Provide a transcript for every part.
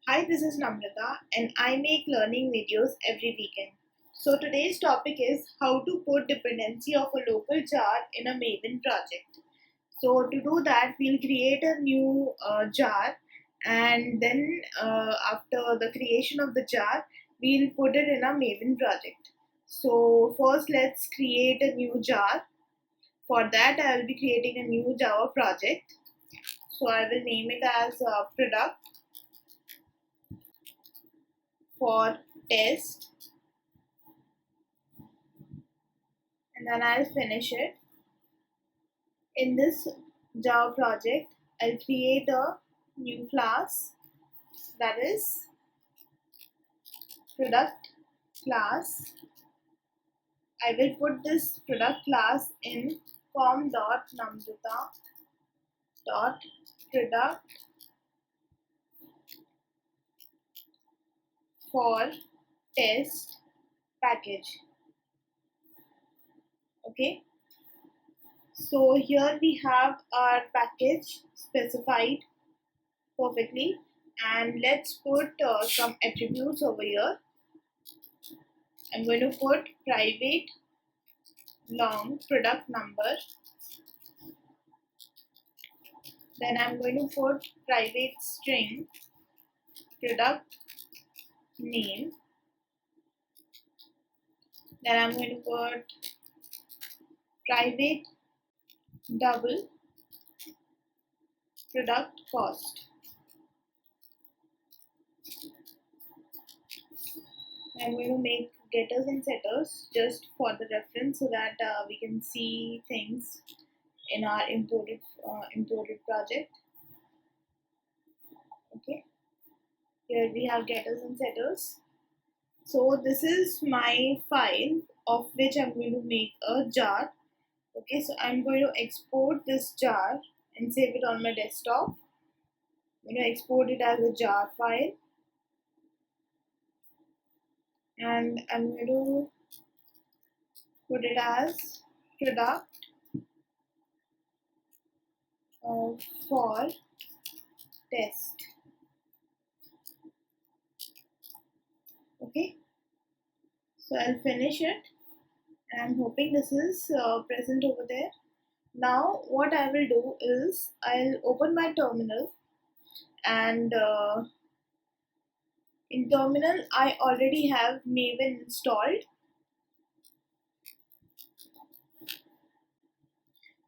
Hi, this is Namrata and I make learning videos every weekend. So today's topic is how to put dependency of a local jar in a Maven project. So to do that, we'll create a new jar, and then after the creation of the jar, we'll put it in a Maven project. So first let's create a new jar. For that, I will be creating a new Java project. So I will name it as product for test, and then I'll finish it. In this Java project, I'll create a new class, that is product class. I will put this product class in form.namrata.product for test package. Okay, so here we have our package specified perfectly, and let's put some attributes over here. I'm going to put private long product number, then I'm going to put private string product name, then I'm going to put private double product cost. I'm going to make getters and setters just for the reference so that we can see things in our imported project. Okay, here we have getters and setters. So this is my file of which I'm going to make a jar. Okay, so I'm going to export this jar and save it on my desktop. I'm going to export it as a jar file, and I'm going to put it as product for test. Okay, so I'll finish it, and I'm hoping this is present over there. Now what I will do is I'll open my terminal, and in terminal I already have Maven installed.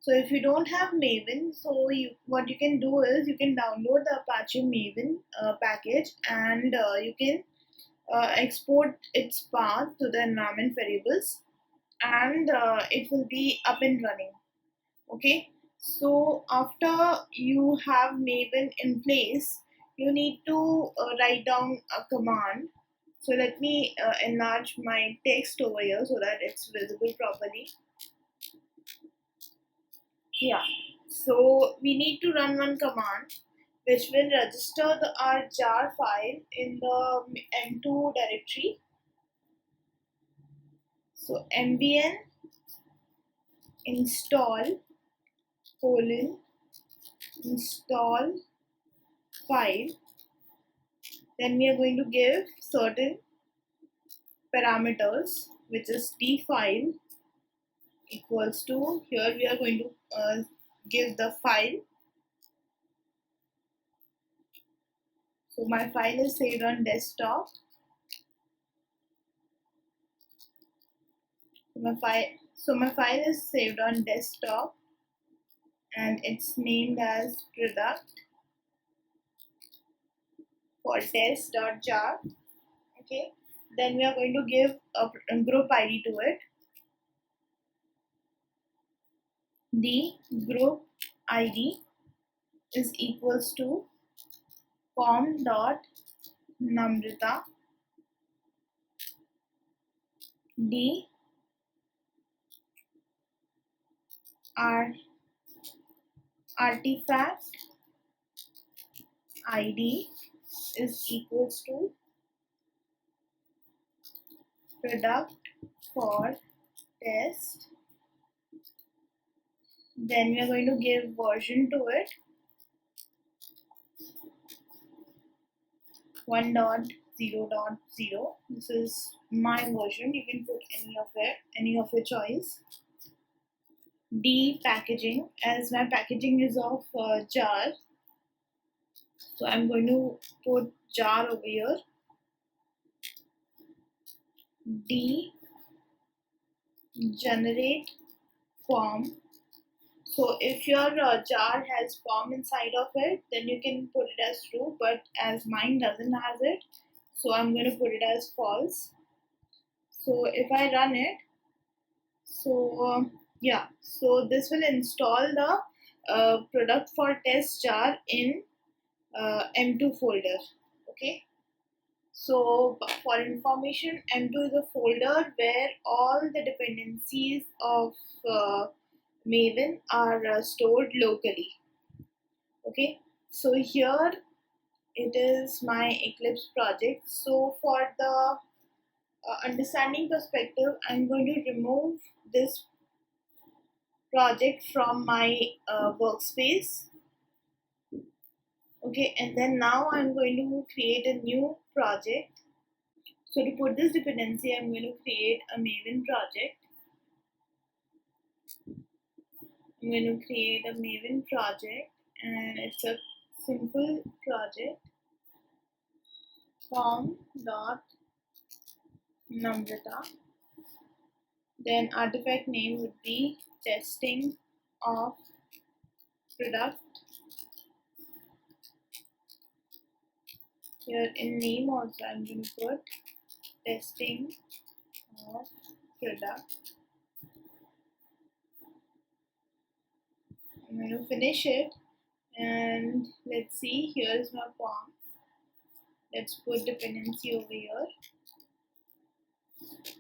So if you don't have Maven, so what you can do is you can download the Apache Maven package, and you can export its path to the environment variables, and it will be up and running. Okay, so after you have Maven in place, you need to write down a command. So let me enlarge my text over here so that it's visible properly. Yeah, so we need to run one command which will register our jar file in the m2 directory. So mbn install install file. Then we are going to give certain parameters, which is dfile equals to, here we are going to give the file. So my file is saved on desktop. So my file is saved on desktop, and it's named as product for test.jar. Okay, then we are going to give a group ID to it. The group ID is equals to form.namrata the artifact ID is equals to product for test. Then we are going to give version to it. 1.0.0. This is my version. You can put any of your choice. D packaging, as my packaging is of jar, so I'm going to put jar over here. D generate form. So if your jar has form inside of it, then you can put it as true, but as mine doesn't has it, so I'm going to put it as false. So if I run it, so yeah, so this will install the product for test jar in M2 folder. Okay, so for information, M2 is a folder where all the dependencies of Maven are stored locally. Okay, so here it is my Eclipse project. So for the understanding perspective, I'm going to remove this project from my workspace. Okay, and then now I'm going to create a new project. So to put this dependency, I'm going to create a Maven project. I'm going to create a Maven project, and it's a simple project. Form.namrata. Then artifact name would be testing of product. Here in name also I'm going to put testing of product. I'm going to finish it, and let's see, here is my form. Let's put dependency over here,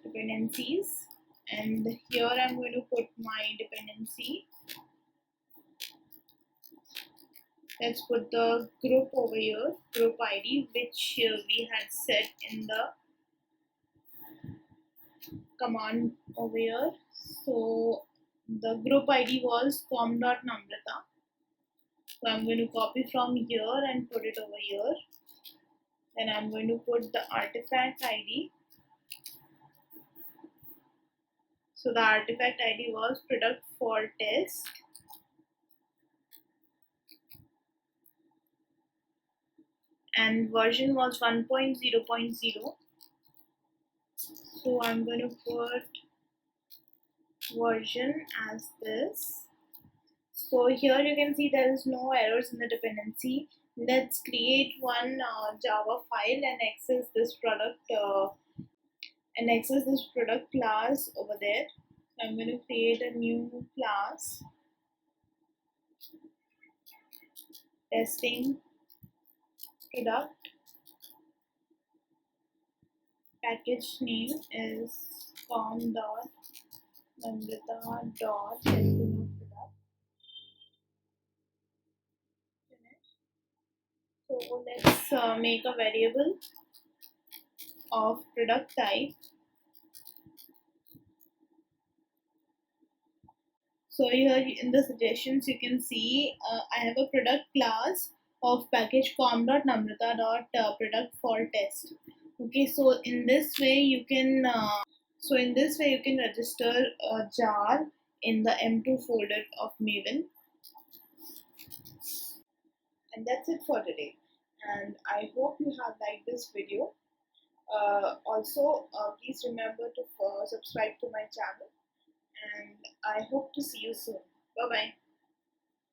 dependencies, and here I'm going to put my dependency. Let's put the group over here, group ID, which we had set in the command over here. So the group ID was form.namrata. So I'm going to copy from here and put it over here. Then I'm going to put the artifact ID. So the artifact ID was product for test. And version was 1.0.0. So I'm going to put version as this. So here you can see there is no errors in the dependency. Let's create one Java file and access this product class over there. So I'm going to create a new class, testing product. Package name is form.namrata.testing of product. So let's make a variable of product type. So here in the suggestions you can see I have a product class of package form.namrata.product for test. Okay, so in this way you can register a jar in the M2 folder of Maven. And that's it for today. And I hope you have liked this video. Also, please remember to subscribe to my channel. And I hope to see you soon. Bye bye.